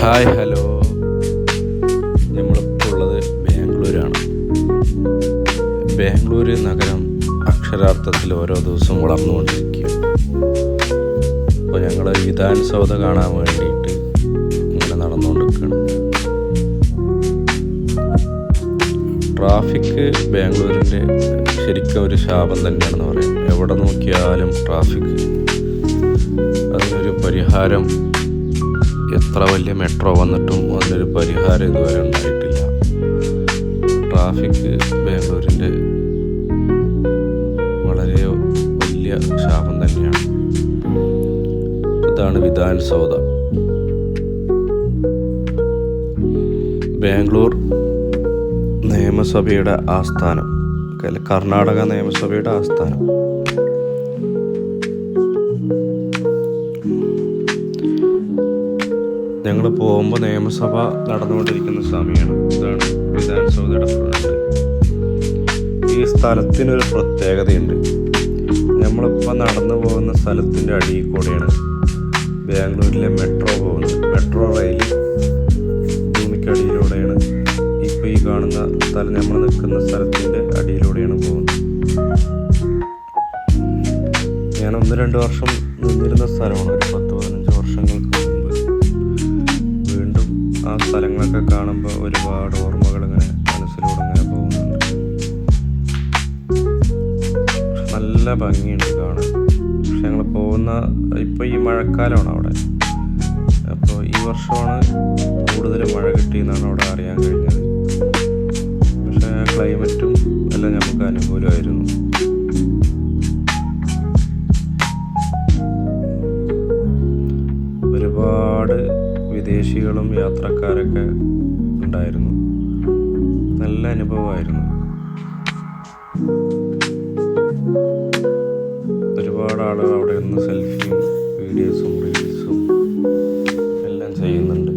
Hi hello, നമ്മളിപ്പോൾ ഉള്ളത് ബാംഗ്ലൂരാണ്. ബാംഗ്ലൂർ നഗരം അക്ഷരാർത്ഥത്തിൽ ഓരോ ദിവസവും വളർന്നുകൊണ്ടിരിക്കുക. അപ്പോൾ ഞങ്ങൾ വിധാൻസൗധ കാണാൻ വേണ്ടിയിട്ട് ഇങ്ങനെ നടന്നുകൊണ്ടിരിക്കുകയാണ്. ട്രാഫിക് ബാംഗ്ലൂരിൻ്റെ ശരിക്കും ഒരു ശാപം തന്നെയാണെന്ന് പറയാം. എവിടെ നോക്കിയാലും ട്രാഫിക്. അതിനൊരു പരിഹാരം എത്ര വലിയ മെട്രോ വന്നിട്ടും അതിനൊരു പരിഹാരം ഇതുവരെ ഉണ്ടായിട്ടില്ല. ട്രാഫിക് ബാംഗ്ലൂരിൻ്റെ വളരെ വലിയ ശാപം തന്നെയാണ്. ഇതാണ് വിധാൻസൗധ. ബാംഗ്ലൂർ നിയമസഭയുടെ ആസ്ഥാനം, കർണാടക നിയമസഭയുടെ ആസ്ഥാനം. ഞങ്ങൾ പോകുമ്പോൾ നിയമസഭ നടന്നുകൊണ്ടിരിക്കുന്ന സമയമാണ്. ഇതാണ് വിധാൻസൗധയുടെ ഫ്രണ്ട്. ഈ സ്ഥലത്തിനൊരു പ്രത്യേകതയുണ്ട്. നമ്മളിപ്പോൾ നടന്നു പോകുന്ന സ്ഥലത്തിൻ്റെ അടിയിൽ കൂടെയാണ് ബാംഗ്ലൂരിലെ മെട്രോ പോകുന്നത്. മെട്രോ റെയിൽ ഭൂമിക്കടിയിലൂടെയാണ് ഇപ്പോൾ ഈ കാണുന്ന സ്ഥലം, നമ്മൾ നിൽക്കുന്ന സ്ഥലത്തിൻ്റെ അടിയിലൂടെയാണ് പോകുന്നത്. ഞാൻ 1-2 വർഷം നിന്നിരുന്ന സ്ഥലമാണ്. ഒരു 10-15 വർഷങ്ങൾക്ക് മുമ്പ് വീണ്ടും ആ സ്ഥലങ്ങളൊക്കെ കാണുമ്പോൾ ഒരുപാട് ഓർമ്മകൾ ഇങ്ങനെ മനസ്സിലൂടെ ഇങ്ങനെ പോകുന്നുണ്ട്. നല്ല ഭംഗിയുണ്ട് കാണാൻ. പക്ഷെ ഞങ്ങൾ പോകുന്ന ഇപ്പോൾ ഈ മഴക്കാലമാണ് അവിടെ. അപ്പോൾ ഈ വർഷമാണ് കൂടുതൽ മഴ കിട്ടിയെന്നാണ് അവിടെ അറിയാൻ കഴിഞ്ഞത്. പക്ഷേ ക്ലൈമറ്റും എല്ലാം നമുക്ക് അനുകൂലമായിരുന്നു. ഒരുപാട് വിദേശികളും യാത്രക്കാരൊക്കെ ഉണ്ടായിരുന്നു. നല്ല അനുഭവമായിരുന്നു. ഒരുപാട് ആളുകൾ അവിടെ നിന്ന് സെൽഫിയും വീഡിയോസും റീൽസും എല്ലാം ചെയ്യുന്നുണ്ട്.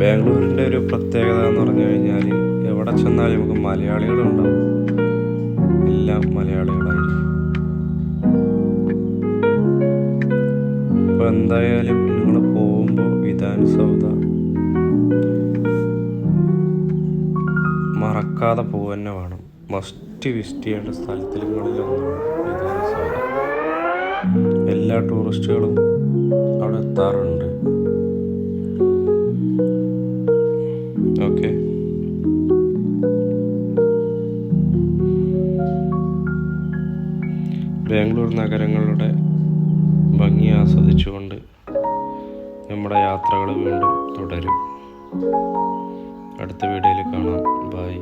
ബാംഗ്ലൂരിൻ്റെ ഒരു പ്രത്യേകത എന്ന് പറഞ്ഞു കഴിഞ്ഞാൽ എവിടെ ചെന്നാലും നമുക്ക് മലയാളികളുണ്ടാവും. എല്ലാം മലയാളികളായിരിക്കും. അപ്പോൾ എന്തായാലും നിങ്ങൾ പോകുമ്പോൾ വിധാൻസൗധ മറക്കാതെ പോകുക തന്നെ വേണം. മസ്റ്റ് വിസിറ്റ് ചെയ്യേണ്ട സ്ഥലങ്ങളിലൊന്നാണ് വിധാൻസൗധ. എല്ലാ ടൂറിസ്റ്റുകളും അവിടെ എത്താറുണ്ട്. ഓക്കെ, ബാംഗ്ലൂർ നഗരങ്ങളുടെ ഭംഗി ആസ്വദിച്ചുകൊണ്ട് നമ്മുടെ യാത്രകൾ വീണ്ടും തുടരും. അടുത്ത വീഡിയോയിൽ കാണാം. ബൈ.